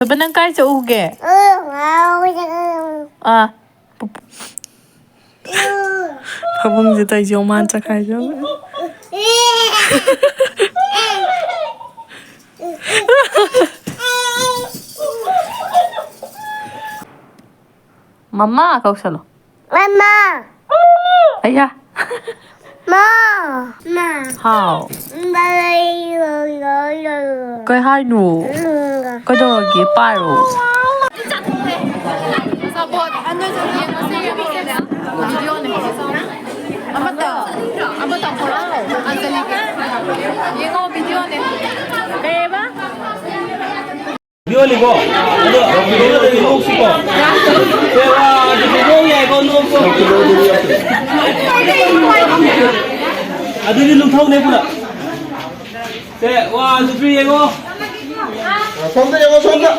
Nang kai cha uge. Pabungji tai jong man cha khai jo. Mama kau salo. Mama. Ayah. Ma. How? Koi hai nu. Koi do gi paru. Sabot ano sa video ne. Amata photo. Anjali ke. Yengo video ne. Kaya ba? Video libo. Ado video de libo sibo. Sewa video ye ko no ko. Ado ni lung thau ne pula. Se 1 2 3 ye ko. Somda ye ko somda.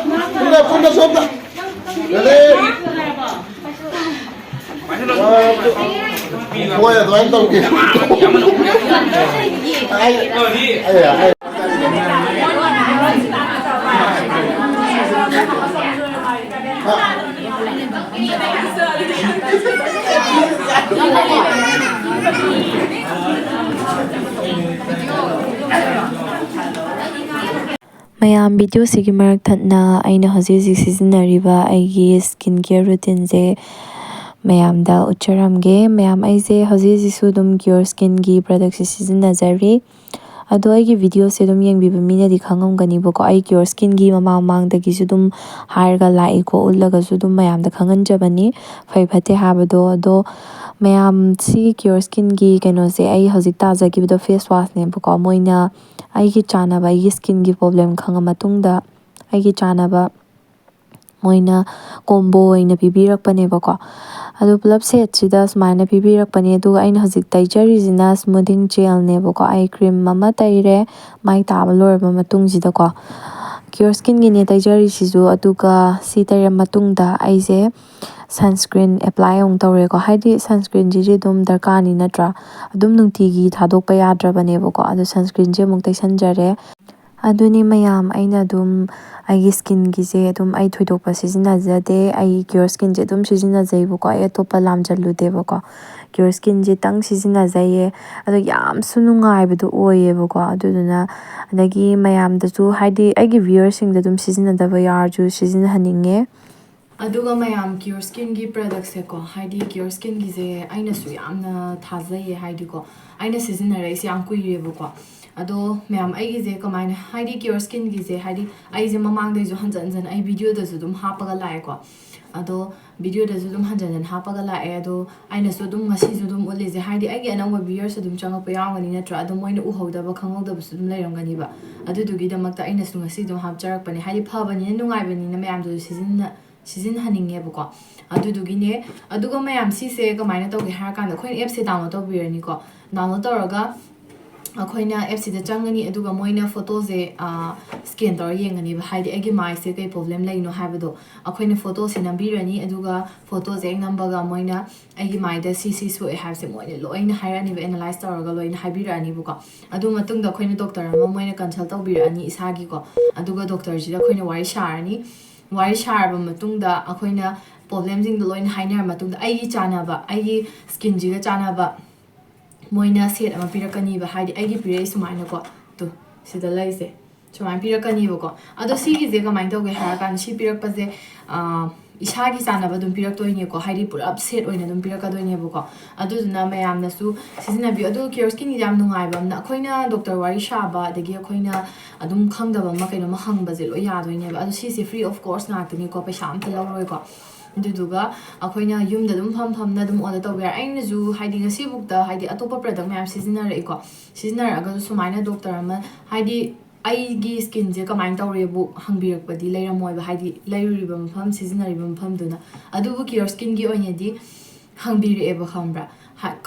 Punda somda. Ready? Boy, do I don't get. Ay. mayam video sigi marak thatna aina hoji sizinariba aigi skin care routine je mayamda ucharamge mayam aise hoji su dum CureSkin gi product sizinajari ado aigi video se dum yengbiba mina di khangam boko ai CureSkin gi mamang da gi su dum harga lai ko ullaga su dum mayam da khangan jabani phai phate habado ado mayam si CureSkin gi keno se ai hojik ta ja gi face wash ne boko moina aigi chanaba aigi skin gi problem khanga matungda aigi chanaba moina combo ina pibirakpane bako adu pulap set sida smaina pibirakpane adu aina hojik taijari jina smoothing gel ne bako eye cream mama taire mai taba lorba matung jida ko CureSkin gi ne taijari sizu aduga si taire matungda aise sunscreen apply ong tawre ko haidi sunscreen ji dum darkani natra adum nungti gi thadokpa yadrabane bako adu sunscreen je muk taisanjare aduni mayam aina dum aigi skin gi je dum ai thoidokpa sizinajade ai CureSkin je dum sizinajai bako ai topa lamjalude bako CureSkin je tang sizinajai adu yam sunungai bedu oye bako aduduna adagi mayam da su haidi aigi viewers sing da dum sizinadaba yarju sizinhaninge aduga mayam CureSkin gi product se ko haidi CureSkin gi je aina su yamna thazai haidi ko aina sizinare isi am kuire bako ado mayam ai gi je kamaina haidi CureSkin gi je haidi ai je mamang dai ju hanjan ai video da su dum hapaga lai ko ado video da su dum hanjan hapaga lai ado aina su dum ngasi su dum ule je haidi ai gi anang viewers dum changa pa yawani natra ado moina uhoda ba khanghoda ba su dum lairangani ba adu dugi da makta aina su ngasi dum hapjarak pani haidi phabani nungai bani na mayam du season haninge bako adudugi ne aduga mayam si se kamaina tawge har kan khoin app se download tawbirani ko download tawraga akhoina app se da changani aduga moina photo je scan tor yengani ba haidi agi mai se kai problem laino habado akhoina photo se nambirani aduga photo je number ga moina agi mai da cc so e have se moina loina hairani ba analyze tawraga loina habirani buko adu matung da khoina doctor ma moina consult tawbirani isagi ko aduga doctor ji da khoina wari sharani wari sharba matungda akoina problem jing the loin hiner matungda aigi chanaba aigi skin jiga chanaba moina set ama pirakani ba haidi aigi pire sumaina ko to sida laise sumain pirakani ba ko ado sigi je kamain tawge har kan si pirak pa je isagi chanaba dum pirak toine ko haidi pura upset oina dum piraka doine ba ko adu duna mayam na su sizina bi adu CureSkin jam nungai ba na khoina doctor wari shaba dagi khoina adum khangdaba ma kaino ma hangba je lo ya doine ba adu si free of course na tani ko paisa am talawroi ko duduga akhoina yumda dum pham na dum order tawber aina ju haidi ngasi bukta haidi atopa product mayam sizina re ko sizina aga sumaina doctor ma haidi aigi skin je kamain tawre bu hangbirak padi leiramoi ba haidi leiruriba mafam sizinariba mafam duna adubu CureSkin gi oine di hangbiri eba khambra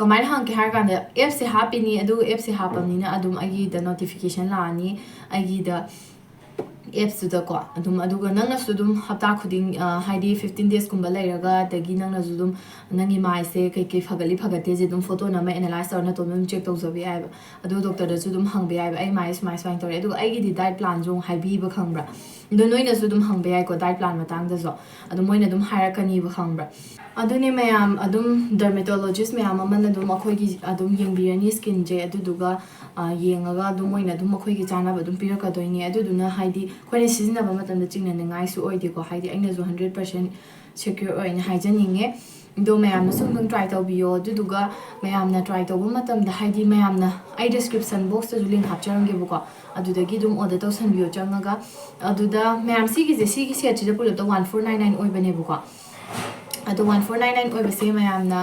kamain hangke har kan da app se happy ni adu app se hapamni na adum agi da notification la ani agi da apps to the ko adum aduga nangna sudum hapta khuding haidi 15 days kumba lairaga dagi nangna sudum nangi mai se kai phagate je dum photo na ma analyze or na to mem check to zabi ai adu doctor da sudum hang bi ai mai smai tore adu ai gi di diet plan jong hai bi ba khangbra ꯑꯗꯣ ꯅꯣꯏꯅꯁꯨ ꯑꯗꯨꯝ ꯍꯪꯕ ꯌꯥꯏꯀꯣ diet plan ꯃꯇꯥꯡꯗꯁꯨ ꯑꯗꯨꯝ ꯃꯣꯏꯅ ꯑꯗꯨꯝ ꯍꯥꯏꯔꯛꯀꯅꯤꯕ ꯈꯪꯕ꯭ꯔꯥ ꯑꯗꯨꯅꯦ ꯃꯌꯥꯝ ꯑꯗꯨꯝ ꯗꯔꯃꯦꯇꯣꯂꯣꯖꯤꯁ ꯃꯌꯥꯝ ꯑꯃꯅ ꯑꯗꯨꯝ ꯑꯩꯈꯣꯏꯒꯤ ꯑꯗꯨꯝ ꯌꯦꯡꯕꯤꯔꯅꯤ ꯁ꯭ꯀꯤꯟꯁꯦ ꯑꯗꯨꯗꯨꯒ ꯌꯦꯡꯉꯒ ꯑꯗꯨꯝ ꯃꯣꯏꯅ ꯑꯗꯨꯝ ꯑꯩꯈꯣꯏꯒꯤ ꯆꯥꯅꯕ ꯑꯗꯨꯝ ꯄꯤꯔꯛꯀꯗꯣꯏꯅꯦ ꯑꯗꯨꯗꯨꯅ ꯍꯥꯏꯗꯤ ꯑꯩꯈꯣꯏꯅ ꯁꯤꯖꯤꯟꯅꯕ ꯃꯇꯝꯗ ꯆꯤꯡꯅꯅꯤꯡꯉꯥꯏꯁꯨ ꯑꯣꯏꯗꯦꯀꯣ ꯍꯥꯏꯗꯤ ꯑꯩꯅꯁꯨ 100% ꯁꯦꯀ꯭ꯌꯣꯔ ꯑꯣꯏꯅ ꯍꯥꯏꯖꯅꯤꯡꯉꯦ ꯑꯗꯣ ꯃꯌꯥꯝꯅꯁꯨ ꯑꯗꯨꯝ ꯇ꯭ꯔꯥꯏ ꯇꯧꯕꯤꯌꯣ ꯑꯗꯨꯗꯨꯒ ꯃꯌꯥꯝꯅ ꯇ꯭ꯔꯥꯏ ꯇꯧꯕ ꯃꯇꯝꯗ ꯍꯥꯏꯗꯤ ꯃꯌꯥꯝꯅ ꯑꯩ ꯗꯤꯁꯀ꯭ꯔꯤꯞꯁꯟ ꯕꯣꯛꯁꯇꯁꯨ ꯂꯤꯡꯛ ꯍꯥꯞꯆꯔꯝꯒꯦꯕꯀꯣ ꯑꯗꯨꯗꯒꯤ ꯑꯗꯨꯝ ꯑꯣꯔꯗꯔ ꯇꯧꯁꯟꯕꯤꯌꯣ ꯆꯪꯉꯒ ꯑꯗꯨꯗ ꯃꯌꯥꯝ ꯁꯤꯒꯤ ꯁꯦꯠꯁꯤꯗ ꯄꯨꯂꯞꯇ 1499 ꯑꯣꯏꯕꯅꯦꯕꯀꯣ ꯑꯗꯣ 1499 ꯑꯣꯏꯕꯁꯦ ꯃꯌꯥꯝꯅ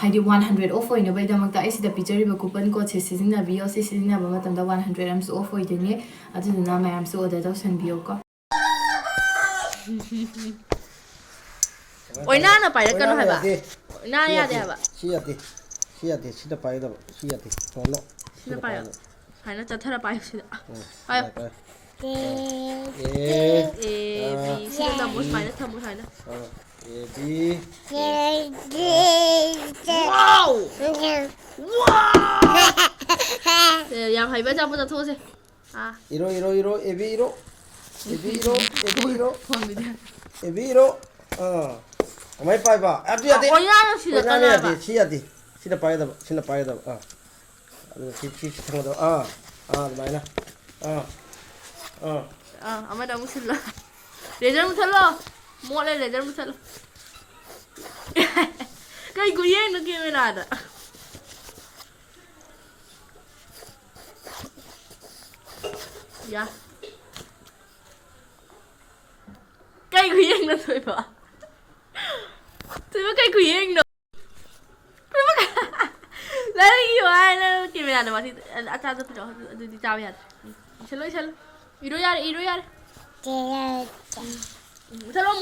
ꯍꯥꯏꯗꯤ 100 ꯑꯣꯐ ꯑꯣꯏꯅꯕꯒꯤꯗꯃꯛꯇ ꯑꯩ ꯁꯤꯗ ꯄꯤꯖꯔꯤꯕ ꯀꯨꯄꯟ ꯀꯣꯗꯁꯦ ꯁꯤꯖꯤꯟꯅꯕꯤꯌꯣ ꯁꯤ ꯁꯤꯖꯤꯟꯅꯕ ꯃꯇꯝꯗ 100 ꯑꯃꯁꯨ ꯑꯣꯐ ꯑꯣꯏꯗꯣꯏꯅꯦ ꯑꯗꯨꯗꯨꯅ ꯃꯌꯥꯝꯁꯨ ꯑꯣꯔꯗर ꯇꯧꯁꯟꯕꯤꯌꯣꯀꯣ ꯑꯣꯏꯅꯥꯅ ꯄꯥꯏꯔꯛꯀꯅꯣ ꯍꯥꯏꯕ ꯑꯣꯏꯅꯥ ꯌꯥꯗꯦ ꯌꯥꯗꯦ ꯍꯥꯏꯕ ꯁꯤ ꯌꯥꯗꯦ ꯁꯤ ꯌꯥꯗꯦ ꯁꯤꯗ ꯄꯥꯏꯒꯗꯕ ꯁꯤ ꯌꯥꯗꯦ ꯅꯣ ꯁꯤꯅ ꯄꯥꯏꯌꯣ ꯁꯨꯃꯥꯏꯅ ꯆꯠꯊꯔ ꯄꯥꯏꯌꯣ ꯁꯤꯗ ꯄꯥꯏꯌꯣ ꯑꯦ ꯕꯤ ꯁꯤꯗ ꯊꯝꯃꯣ ꯁꯨꯃꯥꯏꯅ ꯊꯝꯃꯣ ꯁꯨꯃꯥꯏꯅ ꯋꯥꯎ ꯌꯥꯝ ꯍꯩꯕ ꯑꯆꯥꯄꯣꯠ ꯆꯥꯊꯣꯛꯑꯁꯦ ꯏꯔꯣ ꯑꯦꯕꯤ ꯏꯔꯣ ꯐꯣꯟ ꯚꯤꯗꯤꯑꯣ ꯑꯦꯕꯤ ꯏꯔꯣ ꯀꯃꯥꯏ ꯄꯥꯏꯕ ꯑꯗꯨ ꯌꯥꯗꯦ ꯑꯣꯏꯅꯥꯅ ꯁꯤꯜꯂꯛꯀꯅꯣ ꯌꯥꯗꯦ ꯍꯥꯏꯕ ꯁꯤ ꯌꯥꯗꯦ ꯁꯤꯗ ꯄꯥꯏꯒꯗꯕ ꯑꯗꯨꯒ ꯁꯤ ꯊꯝꯒꯗꯕ ꯑꯗꯨꯃꯥꯏꯅ ꯑꯃꯗ ꯑꯃꯨꯛ ꯁꯤꯜꯂꯣ ꯂꯦꯖꯔ ꯃꯨꯠꯊꯠꯂꯣ ꯃꯣꯠꯂꯦ ꯂꯦꯖꯔ ꯃꯨꯠꯊꯠꯂꯣ ꯀꯩ ꯈꯨꯌꯦꯡꯅꯣ ꯀꯦꯃꯦꯔꯥꯗ ꯌꯥ ꯀꯩ ꯈꯨꯌꯦꯡꯅꯣ ꯊꯣꯏꯕ ꯀꯩ ꯈꯨꯌꯦꯡꯅꯣ ꯂꯥꯏꯔꯤꯛ ꯏꯌꯣ ꯍꯥꯏꯅ ꯀꯦꯃꯦꯔꯥꯗ ꯃꯥꯊꯤ ꯑꯆꯥꯗ ꯄꯤꯔꯛꯑꯣ ꯑꯗꯨꯗꯤ ꯆꯥꯕ ꯌꯥꯗꯦ ꯏꯁꯜꯂꯣ ꯏꯔꯣ ꯌꯥꯔꯦ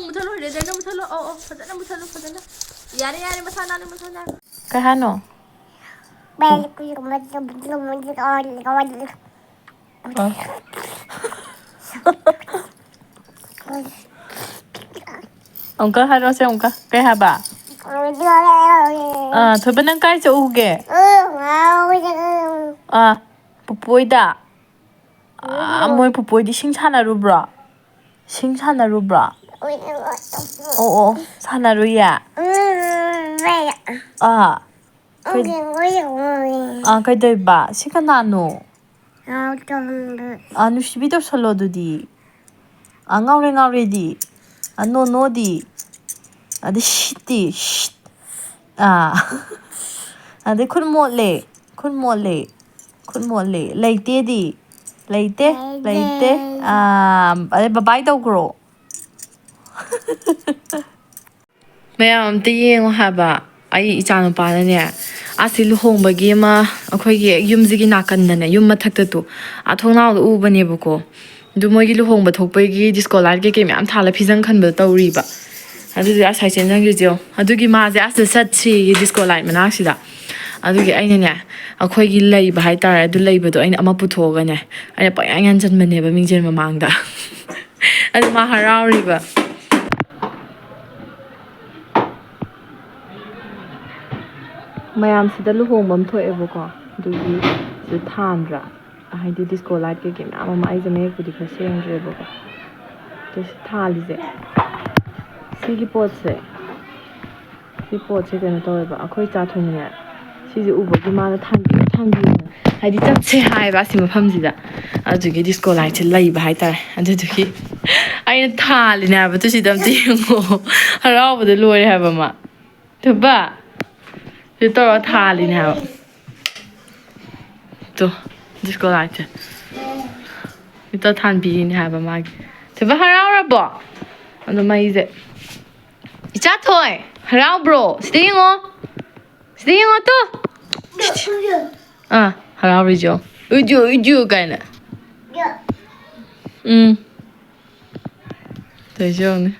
ꯃꯨꯊꯠꯂꯣ ꯂꯦꯖꯔꯗ ꯃꯨꯊꯠꯂꯣ ꯐꯖꯅ ꯃꯨꯊꯠꯂꯣ ꯐꯖꯅ ꯌꯥꯔꯦ ꯃꯁꯥ ꯅꯥꯟꯅ ꯀꯩ ꯍꯥꯏꯅꯣ ꯑꯃꯨꯛꯀ ꯍꯥꯏꯔꯛꯑꯣꯁꯦ ꯑꯃꯨꯛꯀ ꯀꯩ ꯍꯥꯏꯕ ꯊꯣꯏꯕ ꯅꯪ ꯀꯥꯏ ꯆꯠꯎꯒꯦ ꯄꯨꯄꯣꯏꯗ ꯃꯣꯏ ꯄꯨꯄꯣꯏꯗꯤ ꯁꯤꯡ ꯁꯥꯟꯅꯔꯨꯕ꯭ꯔꯣ ꯑꯣ ꯁꯥꯟꯅꯔꯨꯏꯌꯦ ꯀꯩꯗꯧꯕ ꯁꯤ ꯀꯅꯥꯅꯣ ꯅꯨꯡꯁꯤꯕꯤ ꯇꯧꯁꯜꯂꯣ ꯑꯗꯨꯗꯤ ꯉꯥꯎꯔꯦꯗꯤ ꯅꯣꯗꯤ ꯑꯗꯩ ꯁꯤꯠꯇꯤ ꯑꯗꯩ ꯈꯨꯠ ꯃꯣꯠꯂꯦ ꯂꯩꯇꯦꯗꯤ ꯂꯩꯇꯦ ꯑꯗꯩ ꯕꯕꯥꯏ ꯇꯧꯈ꯭ꯔꯣ ꯃꯌꯥꯝ ꯑꯝꯇ ꯌꯦꯡꯉꯣ ꯍꯥꯏꯕ ꯑꯩ ꯏꯆꯥꯅꯨꯄꯥꯅꯅꯦ ꯑꯁꯤ ꯂꯨꯍꯣꯡꯕꯒꯤ ꯑꯃ ꯑꯩꯈꯣꯏꯒꯤ ꯌꯨꯝꯁꯤꯒꯤ ꯅꯥꯀꯟꯗꯅꯦ ꯌꯨꯝ ꯃꯊꯛꯇꯁꯨ ꯊꯣꯡꯅꯥꯎꯗ ꯎꯕꯅꯦꯕꯀꯣ ꯑꯗꯨ ꯃꯣꯏꯒꯤ ꯂꯨꯍꯣꯡꯕ ꯊꯣꯛꯄꯒꯤ ꯗꯤꯁꯀꯣ ꯂꯥꯏꯠ ꯀꯩꯀꯩ ꯃꯌꯥꯝ ꯊꯥꯜꯂ ꯐꯤꯖꯪ ꯈꯟꯕꯗꯣ ꯇꯧꯔꯤꯕ ꯑꯗꯨꯗꯤ ꯑꯁ ꯆꯦꯟꯖꯪꯒꯤꯁꯦ ꯑꯗꯨꯒꯤ ꯃꯥꯁꯦ ꯑꯁꯤꯗ ꯆꯠꯁꯤꯒꯤ ꯗꯤꯁꯀꯣ ꯂꯥꯏꯠ ꯃꯅꯥꯛꯁꯤꯗ ꯑꯗꯨꯒꯤ ꯑꯩꯅꯅꯦ ꯑꯩꯈꯣꯏꯒꯤ ꯂꯩꯕ ꯍꯥꯏꯇꯥꯔꯦ ꯑꯗꯨ ꯂꯩꯕꯗꯣ ꯑꯩꯅ ꯑꯃ ꯄꯨꯊꯣꯛꯑꯒꯅꯦ ꯑꯩꯅ ꯄꯪꯌꯥꯟ ꯌꯥꯟꯁꯤꯟꯕꯅꯦꯕ ꯃꯤꯡꯖꯦꯜ ꯃꯃꯥꯡꯗ ꯑꯗꯨ ꯃꯥ ꯍꯔꯥꯎꯔꯤꯕ ꯃꯌꯥꯝꯁꯤꯗ ꯂꯨꯍꯣꯡꯕ ꯑꯃ ꯊꯣꯛꯑꯦꯕꯀꯣ ꯑꯗꯨꯒꯤ ꯁꯤꯗ ꯊꯥꯟꯗ꯭ꯔꯥ ꯍꯥꯏꯗꯤ ꯗꯤꯁꯀꯣ ꯂꯥꯏꯠ ꯀꯩꯀꯩ ꯃꯌꯥꯝ ꯑꯃ ꯑꯩꯁꯦ ꯃꯌꯦꯛꯄꯨꯗꯤ ꯈꯔ ꯁꯦꯡꯗ꯭ꯔꯦꯕꯀꯣ ꯑꯗꯣ ꯁꯤ ꯊꯥꯜꯂꯤꯁꯦ ꯁꯤꯒꯤ ꯄꯣꯠꯁꯦ ꯀꯩꯅꯣ ꯇꯧꯋꯦꯕ ꯑꯩꯈꯣꯏ ꯆꯥꯊꯣꯏꯅꯅꯦ ꯁꯤꯁꯦ ꯎꯕꯒꯤ ꯃꯥꯅ ꯊꯥꯟꯕꯤꯌꯨ ꯍꯥꯏꯗꯤ ꯆꯠꯁꯦ ꯍꯥꯏꯕ ꯑꯁꯤ ꯃꯐꯝꯁꯤꯗ ꯑꯗꯨꯒꯤ ꯗꯤꯁꯀꯣ ꯂꯥꯏꯠꯁꯦ ꯂꯩꯕ ꯍꯥꯏꯇꯥꯔꯦ ꯑꯗꯨꯗꯨꯒꯤ ꯑꯩꯅ ꯊꯥꯜꯂꯤꯅꯦ ꯍꯥꯏꯕ ꯇꯨ ꯁꯤꯗ ꯑꯝꯇ ꯌꯦꯡꯉꯣ ꯍꯔꯥꯎꯕꯗ ꯂꯣꯏꯔꯦ ꯍꯥꯏꯕ ꯃꯥ ꯊꯣꯏꯕ ꯁꯤ ꯇꯧꯔꯒ ꯊꯥꯜꯂꯤꯅꯦ ꯍꯥꯏꯕ ꯇꯣ ꯗꯤꯁꯀꯣ ꯂꯥꯏꯠꯁꯦ ꯁꯤ ꯊꯥꯟꯕꯤꯔꯤꯅꯦ ꯍꯥꯏꯕ ꯃꯥꯒꯤ ꯊꯣꯏꯕ ꯍꯔꯥꯎꯔꯕꯣ ꯑꯗꯣ ꯃꯩꯁꯦ ꯏꯆꯥꯊꯣꯏ ꯍꯔꯥꯎꯕ꯭ꯔꯣ ꯁꯤꯗ ꯌꯦꯡꯉꯣ ꯇꯨ ꯍꯔꯥꯎꯔꯤꯖꯣ ꯎꯏꯖꯨ ꯀꯥꯏꯅ ꯇꯧꯏꯁꯦ ꯌꯦꯡꯉꯨꯅꯦ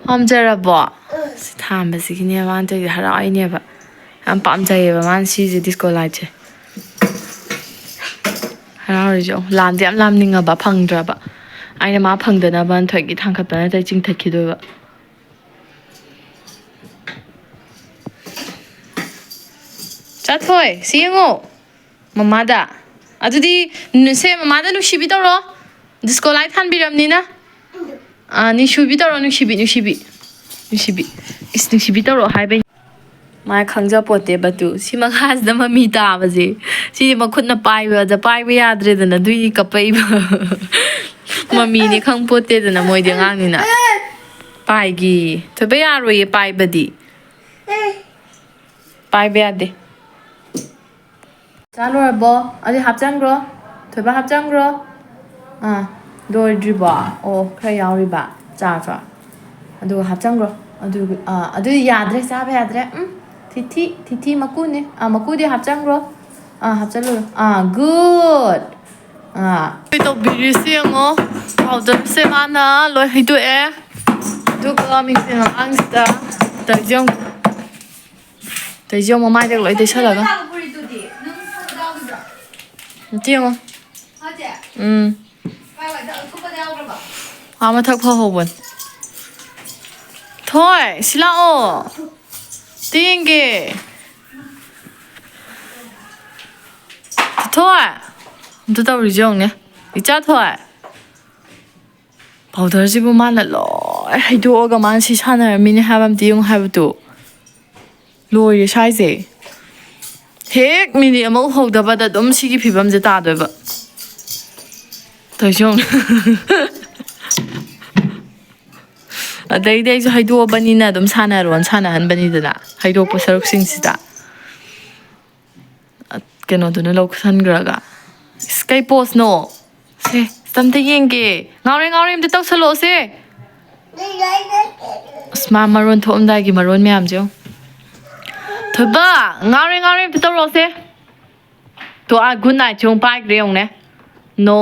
ꯄꯥꯝꯖꯔꯕꯣ ꯁꯤ ꯊꯥꯟꯕꯁꯤꯒꯤꯅꯦ ꯃꯥꯅ ꯇꯧꯔꯤꯁꯦ ꯍꯔꯥꯎꯏꯅꯦꯕ ꯌꯥꯝ ꯄꯥꯝꯖꯩꯌꯦꯕ ꯃꯥꯅ ꯁꯤꯁꯦ ꯗꯤꯁꯀꯣ ꯂꯥꯏꯠꯁꯦ ꯍꯔꯥꯎꯔꯤꯖꯣ ꯂꯥꯟꯁꯦ ꯌꯥꯝ ꯂꯥꯝꯅꯤꯡꯉꯕ ꯐꯪꯗ꯭ꯔꯕ ꯑꯩꯅ ꯃꯥ ꯐꯪꯗꯅꯕ ꯊꯣꯏꯒꯤ ꯊꯥꯡꯒꯠꯄ ꯅꯠꯇ꯭ꯔ ꯆꯤꯡꯊꯠꯈꯤꯗꯣꯏꯕ ꯆꯥꯊꯣꯏ ꯁꯤ ꯌꯦꯡꯉꯣ ꯃꯃꯥꯗ ꯑꯗꯨꯗꯤ ꯁꯦ ꯃꯃꯥꯗ ꯅꯨꯡꯁꯤꯕꯤ ꯇꯧꯔꯣ ꯗꯤꯁꯀꯣ ꯂꯥꯏꯠ ꯊꯥꯟꯕꯤꯔꯝꯅꯤꯅ ꯅꯨꯡꯁꯤꯕꯤ ꯇꯧꯔꯣ ꯅꯨꯡꯁꯤꯕꯤ ꯏꯁ ꯅꯨꯡꯁꯤꯕꯤ ꯇꯧꯔꯣ ꯍꯥꯏꯕꯩ ꯃꯥ ꯈꯪꯖꯄꯣꯠꯇꯦ ꯕꯇꯨ ꯁꯤ ꯃꯈꯥꯁꯤꯗ ꯃꯃꯤ ꯇꯥꯕꯁꯦ ꯁꯤꯗꯤ ꯃꯈꯨꯠꯅ ꯄꯥꯏꯕꯗ ꯄꯥꯏꯕ ꯌꯥꯗ꯭ꯔꯦꯗꯅ ꯑꯗꯨꯏ ꯀꯞꯄꯛꯏꯕ ꯃꯃꯤꯅꯦ ꯈꯪꯄꯣꯠꯇꯦꯗꯅ ꯃꯣꯏꯗꯤ ꯑꯉꯥꯡꯅꯤꯅ ꯄꯥꯏꯒꯤ ꯊꯣꯏꯕ ꯌꯥꯔꯣꯏꯌꯦ ꯄꯥꯏꯕꯗꯤ ꯄꯥꯏꯕ ꯌꯥꯗꯦ ꯆꯥ ꯂꯣꯏꯔꯕꯣ ꯑꯗꯨꯗꯤ ꯍꯥꯞꯆꯟꯈ꯭ꯔꯣ ꯊꯣꯏꯕ ꯍꯥꯞꯆꯟꯈ꯭ꯔꯣ ꯂꯣꯏꯗ꯭ꯔꯤꯕꯣ ꯑꯣ ꯈꯔ ꯌꯥꯎꯔꯤꯕ ꯆꯥꯔꯖ ꯑꯗꯨꯒ ꯍꯥꯞꯆꯟꯈ꯭ro ꯑꯗꯨꯗꯤ ꯌꯥꯗ꯭ꯔꯦ ꯆꯥꯕ ꯌꯥꯗ꯭ꯔꯦ ꯊꯤꯊꯤ ꯃꯀꯨꯅꯦ ꯃꯀꯨꯗꯤ ꯍꯥꯞꯆꯟꯈ꯭ꯔꯣ ꯍꯥꯞꯆꯜꯂꯨꯔꯣ ꯒꯨꯗ ꯀꯩ ꯇꯧꯕꯤꯔꯤꯁꯤ ꯌꯦꯡꯉꯣ ꯄꯥꯎꯗꯔꯁꯦ ꯃꯥꯅ ꯂꯣꯏ ꯍꯩꯗꯣꯛꯑꯦ ꯑꯗꯨꯒ ꯃꯤꯡꯁꯦꯜ ꯃꯃꯥꯡꯁꯤꯗ ꯇꯩꯖꯧ ꯃꯃꯥꯏꯗꯒ ꯂꯣꯏ ꯇꯩꯁꯜꯂꯒ ꯑꯝꯇ ꯌꯦꯡꯉꯣ ꯃꯊꯛ ꯐꯍꯧꯕꯅꯤ ꯊꯣꯏ ꯁꯤ ꯂꯥꯛꯑꯣ ꯌꯦꯡꯒꯦ ꯊꯣꯏ ꯑꯝꯇ ꯇꯧꯔꯤꯁꯦ ꯌꯦꯡꯉꯨꯅꯦ ꯏꯆꯥ ꯊꯣꯏ ꯄꯥꯎꯗꯔꯁꯤꯕꯨ ꯃꯥꯅ ꯂꯣꯏ ꯍꯩꯗꯣꯛꯑꯒ ꯃꯥꯅ ꯁꯤ ꯁꯥꯟꯅꯔꯝꯃꯤꯅꯦ ꯍꯥꯏꯕ ꯑꯝꯇ ꯌꯦꯡꯉꯨ ꯍꯥꯏꯕꯗꯨ ꯂꯣꯏꯔꯦ ꯁ꯭ꯋꯥꯏꯁꯦ ꯍꯦꯛ ꯃꯤꯅꯤꯠ ꯑꯃ ꯎꯍꯧꯗꯕꯗ ꯑꯗꯨꯝ ꯁꯤꯒꯤ ꯐꯤꯕꯝꯁꯦ ꯇꯥꯗꯣꯏꯕ ꯇꯧꯏꯁꯦ ꯌꯦꯡꯉꯨꯅꯦ ꯑꯗꯩꯗꯤ ꯑꯩꯁꯨ ꯍꯩꯗꯣꯛꯑꯕꯅꯤꯅ ꯑꯗꯨꯝ ꯁꯥꯟꯅꯍꯟꯕꯅꯤꯗꯅ ꯍꯩꯗꯣꯛꯄ ꯁꯔꯨꯛꯁꯤꯡꯁꯤꯗ ꯀꯩꯅꯣꯗꯨꯅ ꯂꯧꯁꯟꯈ꯭ꯔꯒ ꯀꯩ ꯄꯣꯁꯅꯣ ꯁꯦ ꯑꯝꯇ ꯌꯦꯡꯒꯦ ꯉꯥꯎꯔꯦ ꯑꯝꯇ ꯇꯧꯁꯜꯂꯛꯑꯣꯁꯦ ꯑꯁ ꯃꯥ ꯃꯔꯣꯟ ꯊꯣꯛꯑꯝꯗꯥꯏꯒꯤ ꯃꯔꯣꯟ ꯃꯌꯥꯝꯁꯦ ꯌꯦꯡꯉꯣ ꯊꯣꯏꯕ ꯉꯥꯎꯔꯦ ꯑꯝꯇ ꯇꯧꯔꯛꯑꯣꯁꯦ ꯇꯣ ꯒꯨꯗ ꯅꯥꯏꯠꯁꯦ ꯑꯃꯨꯛ ꯄꯥꯏꯈ꯭ꯔꯦ ꯌꯦꯡꯉꯨꯅꯦ ꯅꯣ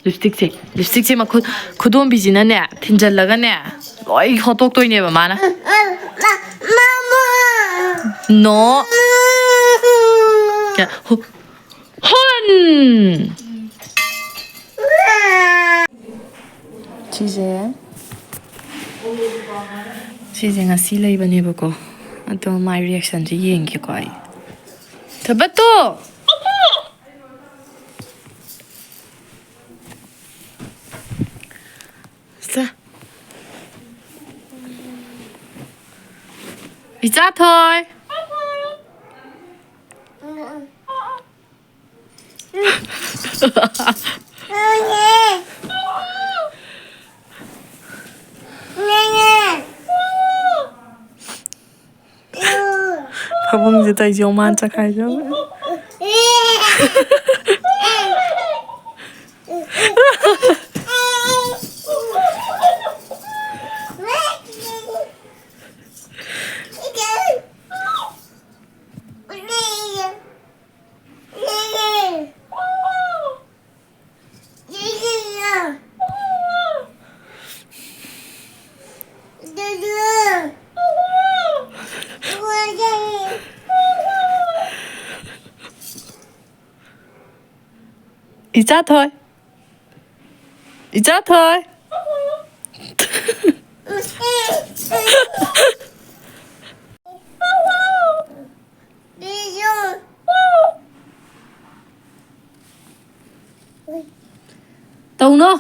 ꯂꯤꯞꯁꯇꯤꯛꯁꯦ ꯈꯨꯗꯣꯝꯕꯤꯁꯤꯅꯅꯦ ꯊꯤꯟꯖꯜꯂꯒꯅꯦ ꯂꯣꯏ ꯍꯣꯠꯇꯣꯛꯇꯣꯏꯅꯦꯕ ꯃꯥꯅ ꯅꯣ ꯍꯨꯟ ꯁꯤꯁꯦ ꯉꯁꯤ ꯂꯩꯕꯅꯦꯕꯀꯣ ꯑꯗꯣ ꯃꯥꯏ ꯔꯤꯌꯦꯛꯁꯟꯁꯦ ꯌꯦꯡꯒꯦꯀꯣ ꯑꯩ ꯊꯕꯠꯇꯣ 이자토이 바봉지다 이제 엄마한테 가려고 이자토이 đâu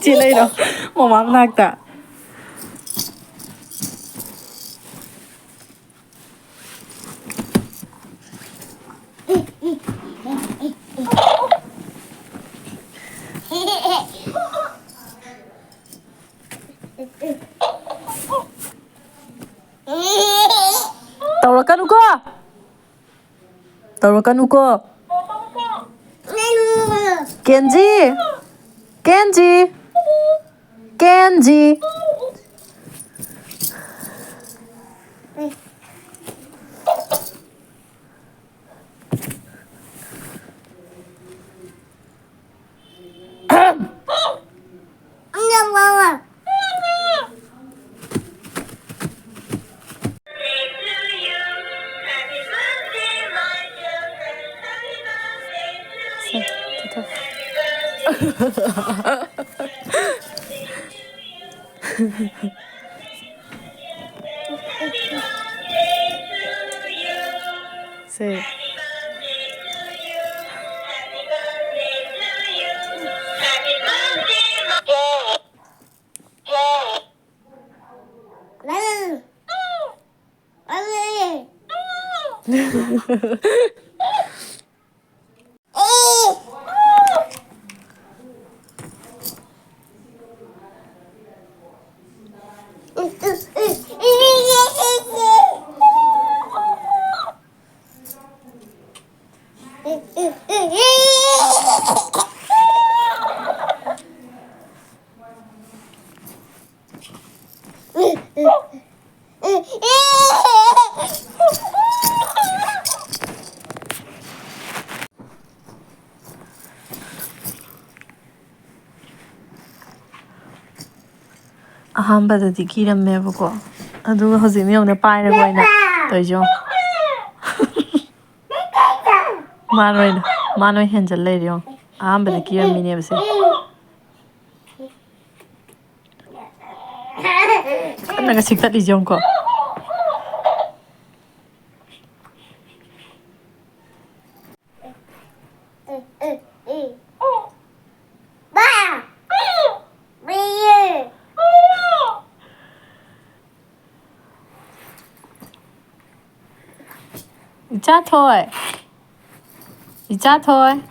chị lấy đâu một mắm nạc tạ Taurakan ko Kenji Say. ꯑꯍꯥꯟꯕꯗꯗꯤ ꯀꯤꯔꯝꯃꯦꯕꯀꯣ ꯑꯗꯨꯒ ꯍꯧꯖꯤꯛꯅ ꯌꯧꯅ ꯄꯥꯏꯔꯒ ꯑꯣꯏꯅ ꯇꯧꯏꯖꯣ ꯃꯥꯅ ꯑꯣꯏꯅ ꯍꯦꯟꯖꯜ ꯂꯩꯔꯦ ꯌꯦꯡꯉꯣ ꯑꯍꯥꯟꯕꯗ ꯀꯤꯔꯝꯃꯤꯅꯦꯕꯁꯦ ꯀꯟꯅꯒ ꯁꯤꯛꯇꯠꯂꯤꯁꯦ ꯌꯦꯡꯉꯨꯀꯣ 이자ꯊꯣꯏ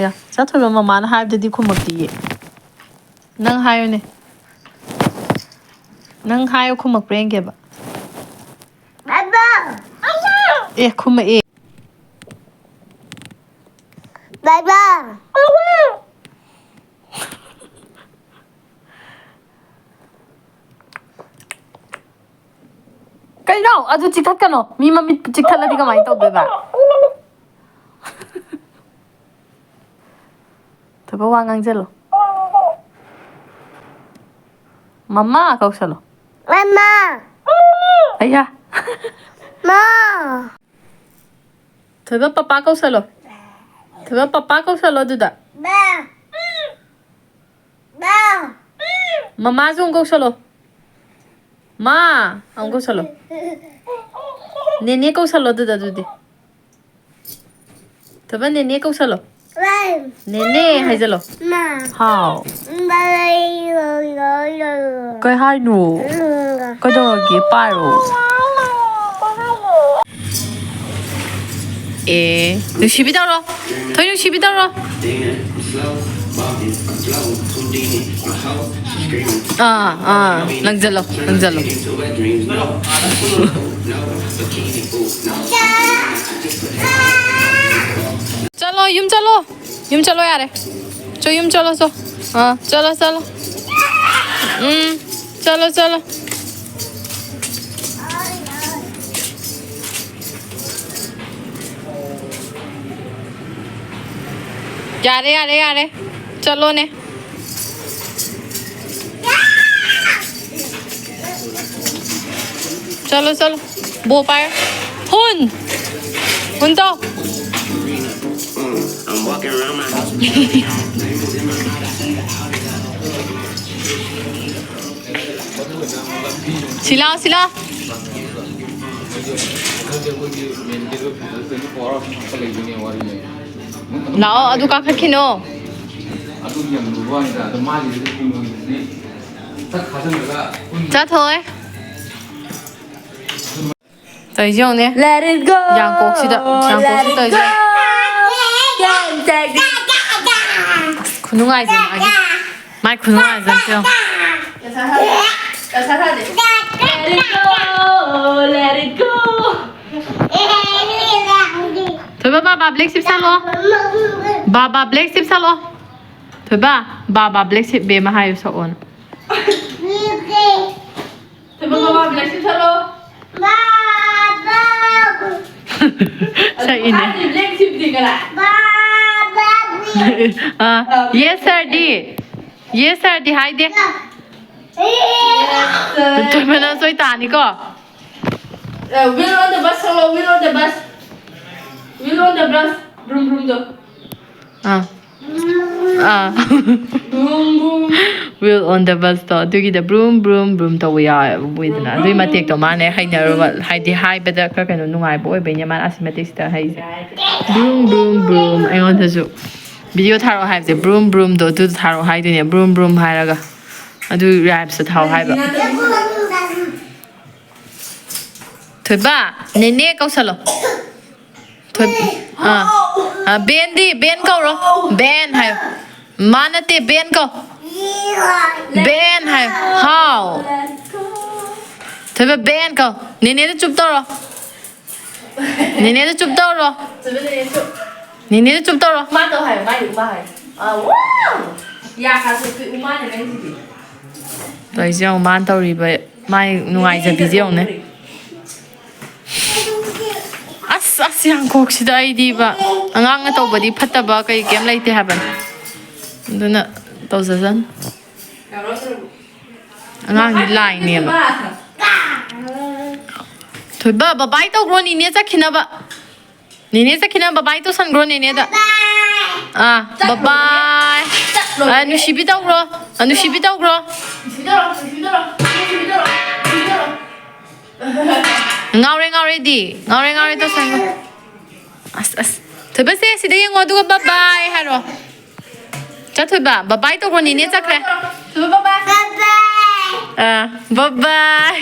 야, 이자ꯊꯣꯏ ꯃꯃꯥꯅ ꯍꯥꯏꯕꯗꯗꯤ ꯈꯨꯝꯃꯛꯇꯤꯌꯦ ꯅꯪ ꯍꯥꯏꯌꯨꯅꯦ ꯅꯪ ꯍꯥꯏꯌꯣ ꯈꯨꯝꯃꯛꯄ꯭ꯔꯥ ꯌꯦꯡꯒꯦꯕ ꯑꯦ ꯈꯨꯝꯃꯛꯑꯦ ꯀꯩꯅꯣ ꯑꯗꯨ ꯆꯤꯛꯊꯠꯀꯅꯣ ꯃꯤ ꯃꯃꯤꯠ ꯆꯤꯛꯊꯠꯂꯗꯤ ꯀꯃꯥꯏꯅ ꯇꯧꯗꯣꯏꯕ ꯊꯣꯏꯕ ꯋꯥ ꯉꯥꯡꯖꯜꯂꯣ ꯃꯃꯥ ꯀꯧꯁꯜꯂꯣ ꯑꯩꯌꯥ ꯊꯣꯏꯕ ꯄꯄꯥ ꯀꯧꯁꯜꯂꯣ ꯊꯣꯏꯕ ꯄꯄꯥ ꯀꯧꯁꯜꯂꯣ ꯑꯗꯨꯗ ꯃꯃꯥꯁꯨ ꯑꯃꯨꯛ ꯀꯧꯁꯜꯂꯣ ꯃꯥ ꯑꯃꯨꯛ ꯀꯧꯁꯜꯂꯣ ꯅꯦꯅꯦ ꯀꯧꯁꯜꯂꯣ ꯑꯗꯨꯗꯤ ꯊꯣꯏꯕ ꯅꯦꯅꯦ ꯀꯧꯁꯜꯂꯣ ꯅꯦꯅꯦ ꯍꯥꯏꯖꯜꯂꯣ ꯍꯥꯎ ꯀꯩ ꯍꯥꯏꯅꯣ ꯀꯩꯗꯧꯔꯒꯦ ꯄꯥꯏꯔꯣ ꯑꯦ ꯅꯨꯡꯁꯤꯕꯤ ꯇꯧꯔꯣ ꯊꯣꯏ ꯅꯨꯡꯁꯤꯕꯤ ꯇꯧꯔꯣ ꯂꯪꯖꯜꯂꯣ चलो यूम चलो यार चो यूम चलो चो हाँ चलो चलो यारे चलो ने चलो बो पाए हुन तो सिला लाओ अदु का खिनो 자토에 तैजोने Let it go 양꼬치다 तैजो 군웅아이즈 마이 군웅아이즈 죠 Let it go थोबा बाबा ब्लैक सिप सालो बाबा ब्लैक सिप सालो थोबा बाबा ब्लैक सिप बे महायु सोन थोबा बाबा ब्लैक सिप सालो सही ने ब्लैक सिप दिखला yes sir दी हाय दे तो मैंने सोई तानी को Wheel on the bus solo wheel on the bus broom do boom Wheel on the bus ꯇꯣ ꯑꯗꯨꯒꯤꯗ ꯕ꯭ꯔꯨꯝ ꯕ꯭ꯔꯨꯝ ꯕ꯭ꯔꯨꯝ ꯇꯧꯕ ꯌꯥꯎꯋꯦꯗꯅ ꯑꯗꯨꯒꯤ ꯃꯇꯦꯛꯇꯣ ꯃꯥꯅ ꯍꯩꯅꯔꯨꯕ ꯍꯥꯏꯗꯤ ꯍꯥꯏꯕꯗ ꯈꯔ ꯀꯩꯅꯣ ꯅꯨꯡꯉꯥꯏꯕ ꯑꯣꯏꯕꯩꯅꯦ ꯃꯥꯅ ꯑꯁꯤ ꯃꯇꯦꯛꯁꯤꯗ ꯍꯩꯁꯦ ꯕ꯭ꯔꯨꯝ ꯕ꯭ꯔꯨꯝ ꯕ꯭ꯔꯨꯝ ꯑꯩꯉꯣꯟꯗꯁꯨ ꯚꯤꯗꯤꯑꯣ ꯊꯥꯔꯛꯑꯣ ꯍꯥꯏꯕꯁꯦ ꯕ꯭ꯔꯨꯝ ꯕ꯭ꯔꯨꯝꯗꯣ ꯑꯗꯨꯗꯣ ꯊꯥꯔꯛꯑꯣ ꯍꯥꯏꯗꯣꯏꯅꯦ ꯕ꯭ꯔꯨꯝ ꯕ꯭ꯔꯨꯝ ꯍꯥꯏꯔꯒ ꯑꯗꯨ ꯔꯥꯏꯝꯁꯇ ꯊꯥꯎ ꯍꯥꯏꯕ ꯊꯣꯏꯕ ꯅꯦꯅꯦ ꯀꯧꯁꯜꯂꯣ ꯕꯦꯟꯗꯤ ꯕꯦꯟ ꯀꯧꯔꯣ ꯕꯦꯟ ꯍꯥꯏꯌꯣ ꯃꯥ ꯅꯠꯇꯦ ꯕꯦꯟ ꯀꯧ ꯕꯦꯟ ꯍꯥꯏꯌꯣ ꯍꯥꯎ ꯊꯣꯏꯕ ꯕꯦꯟ ꯀꯧ ꯅꯦꯅꯦꯗ ꯆꯨꯞ ꯇꯧꯔꯣ ꯅꯦꯅꯦꯗ ꯆꯨꯞ ꯇꯧꯔꯣ ꯅꯦꯅꯦꯗ ꯆꯨꯞ ꯇꯧꯔꯣ ꯎꯃꯥ ꯇꯧ ꯍꯥꯏꯌꯣ ꯃꯥꯏꯗꯤ ꯎꯃꯥ ꯍꯥꯏꯌꯣ ꯌꯥ ꯀꯥꯊꯣꯛꯄꯤ ꯎꯃꯥꯅꯦ ꯅꯪꯁꯤꯗꯤ ꯇꯧꯔꯤꯁꯦ ꯌꯦꯡꯉꯨ ꯃꯥꯅ ꯇꯧꯔꯤꯕ ꯃꯥꯏ ꯅꯨꯡꯉꯥꯏꯖꯕꯤꯁꯦ ꯌꯦꯡꯉꯨꯅꯦ ꯑꯁ ꯌꯥꯡꯀꯣꯛꯁꯤꯗ ꯑꯩꯗꯤꯕ ꯑꯉꯥꯡꯅ ꯇꯧꯕꯗꯤ ꯐꯠꯇꯕ ꯀꯩꯝ ꯂꯩꯇꯦ ꯍꯥꯏꯕꯅꯤ ꯑꯗꯨꯅ ꯇꯧꯖꯁꯅꯨ ꯑꯉꯥꯡꯗꯤ ꯂꯥꯏꯅꯦꯕ ꯊꯣꯏꯕ ꯕꯕꯥꯏ ꯇꯧꯈ꯭ꯔꯣ ꯅꯦꯅꯦ ꯆꯠꯈꯤꯅꯕ ꯅꯦꯅꯦ ꯆꯠꯈꯤꯅꯕ ꯕꯕꯥꯏ ꯇꯧꯁꯟꯈ꯭ꯔꯣ ꯅꯦꯅꯦꯗ ꯕꯕꯥꯏ ꯅꯨꯡꯁꯤꯕꯤ ꯇꯧꯈ꯭ꯔꯣ ꯅꯨꯡꯁꯤꯕꯤ ꯇꯧꯈ꯭ꯔꯣ ꯉꯥꯎꯔꯦ ꯇꯧꯁꯟꯈ꯭ꯔꯣ ꯑꯁ ꯊꯣꯏꯕꯁꯦ ꯁꯤꯗ ꯌꯦꯡꯉꯣ ꯑꯗꯨꯒ ꯕꯕꯥꯏ ꯍꯥꯏꯔꯣ ꯆꯠꯊꯣꯏꯕ ꯕꯕꯥꯏ ꯇꯧꯈ꯭ꯔꯣ ꯅꯦꯅꯦ ꯆꯠꯈ꯭ꯔꯦ ꯕꯥꯏ ꯕꯕꯥꯏ